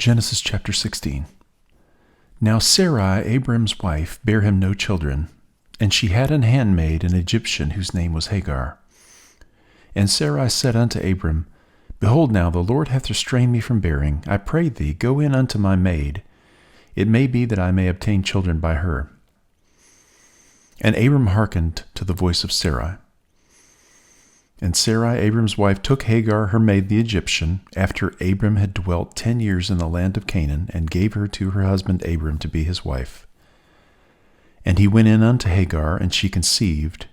Genesis chapter 16. Now Sarai, Abram's wife, bare him no children, and she had an handmaid, an Egyptian, whose name was Hagar. And Sarai said unto Abram, Behold now, the Lord hath restrained me from bearing. I pray thee, go in unto my maid. It may be that I may obtain children by her. And Abram hearkened to the voice of Sarai. And Sarai, Abram's wife, took Hagar, her maid, the Egyptian, after Abram had dwelt 10 years in the land of Canaan, and gave her to her husband Abram to be his wife. And he went in unto Hagar, and she conceived.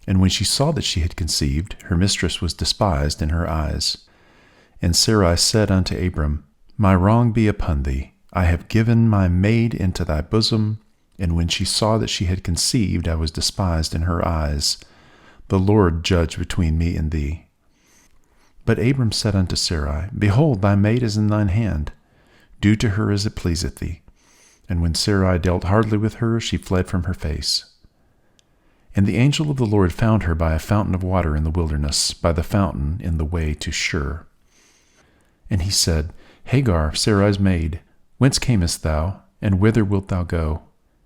And when she saw that she had conceived, her mistress was despised in her eyes. And Sarai said unto Abram, My wrong be upon thee. I have given my maid into thy bosom. And when she saw that she had conceived, I was despised in her eyes. The Lord judge between me and thee. But Abram said unto Sarai, Behold, thy maid is in thine hand. Do to her as it pleaseth thee. And when Sarai dealt hardly with her, she fled from her face. And the angel of the Lord found her by a fountain of water in the wilderness, by the fountain in the way to Shur. And he said, Hagar, Sarai's maid, whence camest thou, and whither wilt thou go?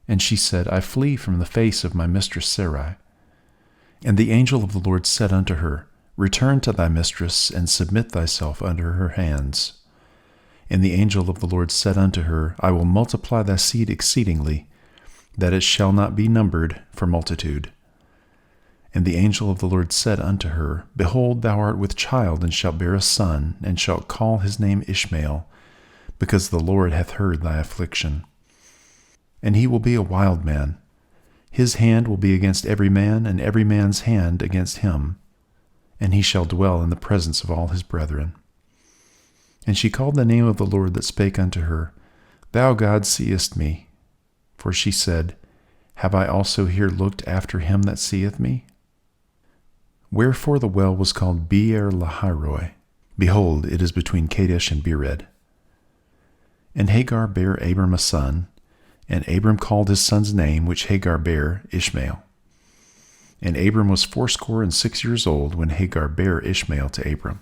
And she said, I flee from the face of my mistress Sarai. And the angel of the Lord said unto her, Return to thy mistress, and submit thyself under her hands. And the angel of the Lord said unto her, I will multiply thy seed exceedingly, that it shall not be numbered for multitude. And the angel of the Lord said unto her, Behold, thou art with child, and shalt bear a son, and shalt call his name Ishmael, because the Lord hath heard thy affliction. And he will be a wild man. His hand will be against every man, and every man's hand against him. And he shall dwell in the presence of all his brethren. And she called the name of the Lord that spake unto her, Thou God seest me. For she said, Have I also here looked after him that seeth me? Wherefore the well was called Beer Lahairoi. Behold, it is between Kadesh and Bered. And Hagar bare Abram a son, and Abram called his son's name, which Hagar bare, Ishmael. And Abram was 86 years old when Hagar bare Ishmael to Abram.